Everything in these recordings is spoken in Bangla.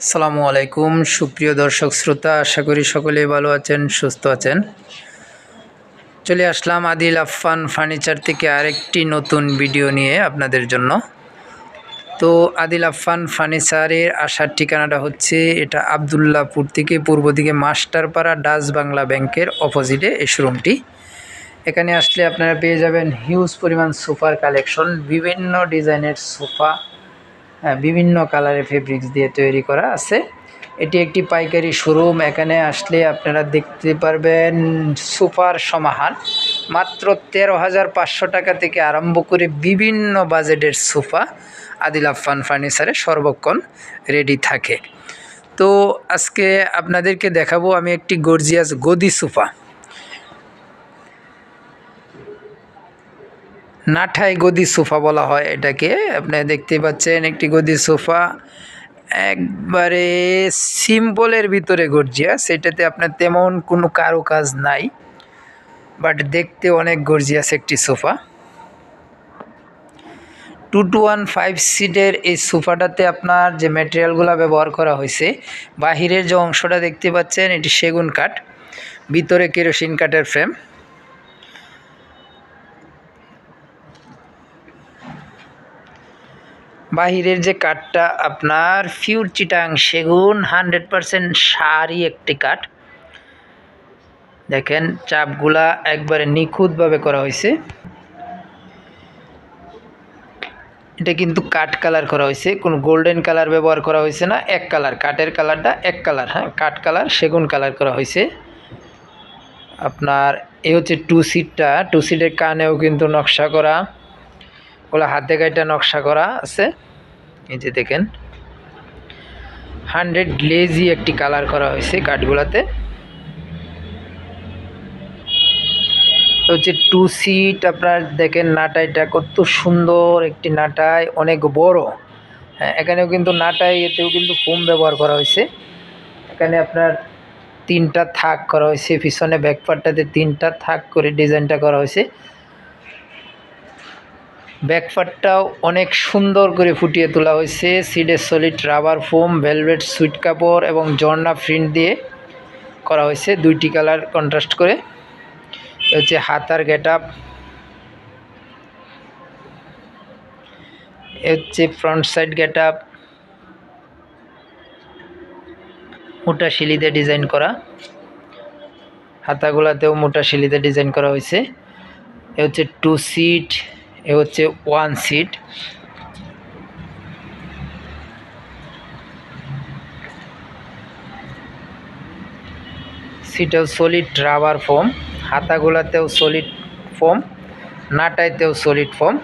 আসসালামু আলাইকুম সুপ্রিয় দর্শক শ্রোতা, আশা করি সকলেই ভালো আছেন, সুস্থ আছেন। চলে আসলাম আদিল আফফান ফার্নিচার থেকে আরেকটি নতুন ভিডিও নিয়ে আপনাদের জন্য। তো আদিল আফফান ফার্নিচারের আসার ঠিকানাটা হচ্ছে এটা আবদুল্লাপুর থেকে পূর্ব দিকে মাস্টারপাড়া ডাচ বাংলা ব্যাংকের অপোজিটে এই শোরুমটি। এখানে আসলে আপনারা পেয়ে যাবেন হিউজ পরিমাণ সোফার কালেকশন, বিভিন্ন ডিজাইনের সোফা, বিভিন্ন কালারের ফেব্রিক্স দিয়ে তৈরি করা আছে। এটি একটি পাইকারি শোরুম। এখানে আসলে আপনারা দেখতে পারবেন সোফার সমাহার মাত্র 13,500 টাকা থেকে আরম্ভ করে বিভিন্ন বাজেটের সোফা আদিল আফফান ফার্নিচারে সর্বক্ষণ রেডি থাকে। তো আজকে আপনাদেরকে দেখাবো আমি একটি গর্জিয়াস গদি সোফা, নাঠাই গদি সোফা বলা হয় এটাকে। আপনারা দেখতে পাচ্ছেন একটি গদি সোফা, একবারে সিম্পলের ভিতরে গর্জিয়াস। এটাতে আপনার তেমন কোনো কারুকাজ নাই, বাট দেখতে অনেক গর্জিয়াস একটি সোফা। 2-1-5 সিটের এই সোফাটাতে আপনার যে ম্যাটেরিয়ালগুলো ব্যবহার করা হয়েছে, বাহিরের যে অংশটা দেখতে পাচ্ছেন এটি সেগুন কাঠ, ভিতরে কেরোসিন কাঠের ফ্রেম। বাহিরের যে কাঠটা আপনার পিওর চিটাং সেগুন, 100% সারি একটি কাঠ। দেখেন চাপগুলা একবারে নিখুঁতভাবে করা হয়েছে। এটা কিন্তু কাঠ কালার করা হয়েছে, কোনো গোল্ডেন কালার ব্যবহার করা হয়েছে না, এক কালার, কাঠের কালারটা এক কালার। হ্যাঁ, কাঠ কালার সেগুন কালার করা হয়েছে। আপনার এই হচ্ছে 2 সিটটা, 2 সিটের কানেও কিন্তু নকশা করা, ওগুলো হাতে গাইটা নকশা করা আছে। এই যে দেখেন 100 গ্লেজি একটি কালার করা হয়েছে কাঠগুলাতে। হচ্ছে 2 সিট। আপনার দেখেন নাটাইটা কত সুন্দর একটি নাটাই, অনেক বড়। হ্যাঁ, এখানেও কিন্তু নাটাই, এতেও কিন্তু ফোম ব্যবহার করা হয়েছে। এখানে আপনার 3টা থাক করা হয়েছে, পিছনে ব্যাকপার্টটাতে 3টা থাক করে ডিজাইনটা করা হয়েছে। ব্যাকপার্টটাও অনেক সুন্দর করে ফুটিয়ে তোলা হয়েছে। সিডে সলিড রাবার ফোম, ভেলভেট সুইট কাপড় এবং ঝর্ণা প্রিন্ট দিয়ে করা হয়েছে, 2টি কালার কন্ট্রাস্ট করে। হচ্ছে হাতার গেট আপ, হচ্ছে ফ্রন্ট সাইড গেট আপ, মোটা শিলিতে ডিজাইন করা, হাতাগুলাতেও মোটা শিলিতে ডিজাইন করা হয়েছে। এ হচ্ছে 2 সিট, এ হচ্ছে 1 সিট। সিটেও সলিড রাবার ফোম, হাতাগুলাতেও সলিড ফোম, নাটাইতেও সলিড ফোম।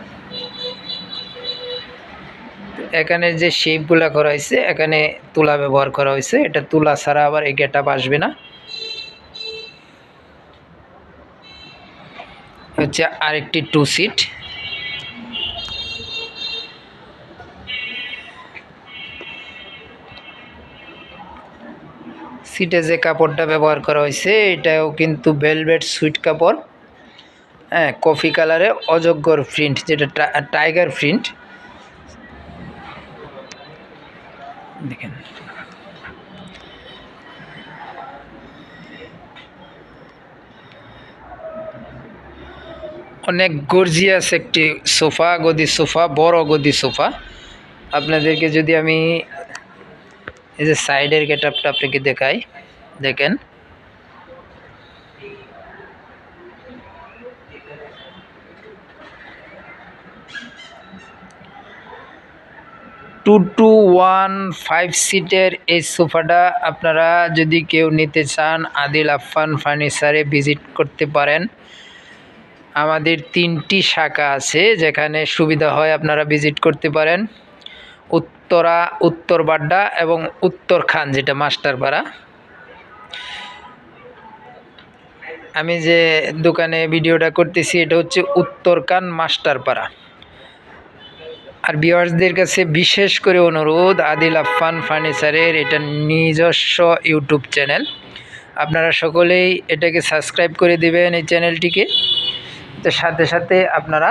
এখানে যে শেপগুলা করা হয়েছে, এখানে তুলা ব্যবহার করা হয়েছে। এটা তুলা ছাড়া আবার এই গেট আপ আসবে না। হচ্ছে আরেকটি 2 সিট। সিটে যে কাপড়টা ব্যবহার করা হয়েছে এটাও কিন্তু ভেলভেট সুইট কাপড়, হ্যাঁ, কফি কালারে অজগর প্রিন্ট, যেটা টাইগার প্রিন্ট। দেখেন অনেক গর্জিয়াস একটি সোফা, গদি সোফা, বড় গদি সোফা। আপনাদেরকে যদি আমি এই যে সাইডের গেট আপটা আপনাকে দেখাই, দেখেন টু 1-5 সিটের এই সোফাটা আপনারা যদি কেউ নিতে চান আদিল আফফান ফার্নিচারে ভিজিট করতে পারেন। আমাদের 3টি শাখা আছে, যেখানে সুবিধা হয় আপনারা ভিজিট করতে পারেন। উত্তরা, উত্তর বাড্ডা এবং উত্তর খান, যেটা মাস্টারপাড়া। আমি যে দোকানে ভিডিওটা করতেছি এটা হচ্ছে উত্তর খান মাস্টারপাড়া। আর ভিউয়ার্সদের কাছে বিশেষ করে অনুরোধ, আদিল আফফান ফার্নিচারের এটা নিজস্ব ইউটিউব চ্যানেল, আপনারা সকলেই এটাকে সাবস্ক্রাইব করে দিবেন এই চ্যানেলটিকে। তো সাথে সাথে আপনারা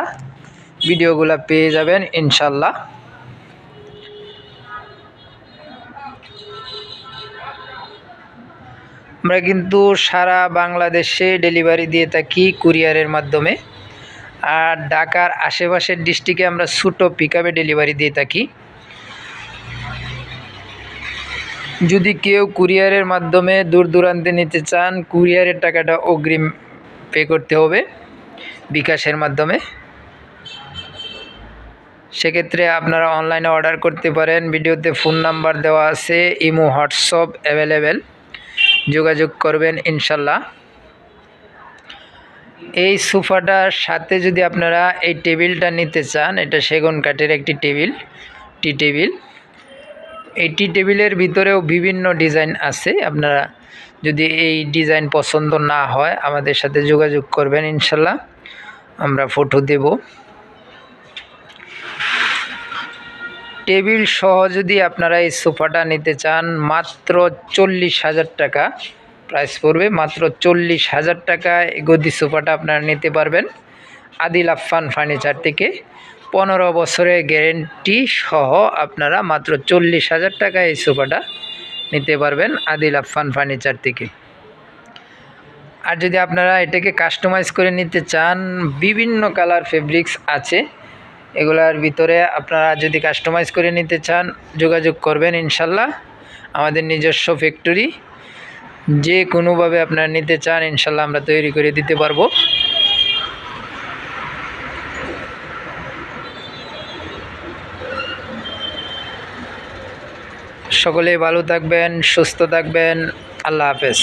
ভিডিওগুলো পেয়ে যাবেন ইনশাল্লাহ। আমরা কিন্তু সারা বাংলাদেশে ডেলিভারি দিয়ে থাকি কুরিয়ারের মাধ্যমে। আর ঢাকার আশেপাশের ডিস্ট্রিক্টে আমরা ছোটো পিকআপে ডেলিভারি দিয়ে থাকি। যদি কেউ কুরিয়ারের মাধ্যমে দূর দূরান্তে নিতে চান, কুরিয়ারের টাকাটা অগ্রিম পে করতে হবে বিকাশের মাধ্যমে। সেক্ষেত্রে আপনারা অনলাইনে অর্ডার করতে পারেন। ভিডিওতে ফোন নাম্বার দেওয়া আছে, ইমো হোয়াটসঅ্যাপ অ্যাভেলেবেল, যোগাযোগ করবেন ইনশাল্লাহ। এই সোফাটার সাথে যদি আপনারা এই টেবিলটা নিতে চান, এটা সেগুন কাঠের একটি টেবিল, টি টেবিল। এই টি টেবিলের ভিতরেও বিভিন্ন ডিজাইন আছে। আপনারা যদি এই ডিজাইন পছন্দ না হয় আমাদের সাথে যোগাযোগ করবেন ইনশাল্লাহ, আমরা ফটো দেব। টেবিল সহ যদি আপনারা এই সোফাটা নিতে চান, মাত্র 40,000 টাকা প্রাইস পড়বে। মাত্র 40,000 টাকায় গদি সোফাটা আপনারা নিতে পারবেন আদিল আফফান ফার্নিচার থেকে। 15 বছরের গ্যারেন্টি সহ আপনারা মাত্র 40,000 টাকায় এই সোফাটা নিতে পারবেন আদিল আফফান ফার্নিচার থেকে। আর যদি আপনারা এটাকে কাস্টমাইজ করে নিতে চান, বিভিন্ন কালার ফেব্রিক্স আছে, এগুলার ভিতরে আপনারা যদি কাস্টমাইজ করে নিতে চান যোগাযোগ করবেন ইনশাল্লাহ। আমাদের নিজস্ব ফ্যাক্টরি, যে কোনোভাবে আপনারা নিতে চান ইনশাল্লাহ আমরা তৈরি করে দিতে পারবো। সকলে ভালো থাকবেন, সুস্থ থাকবেন। আল্লাহ হাফেজ।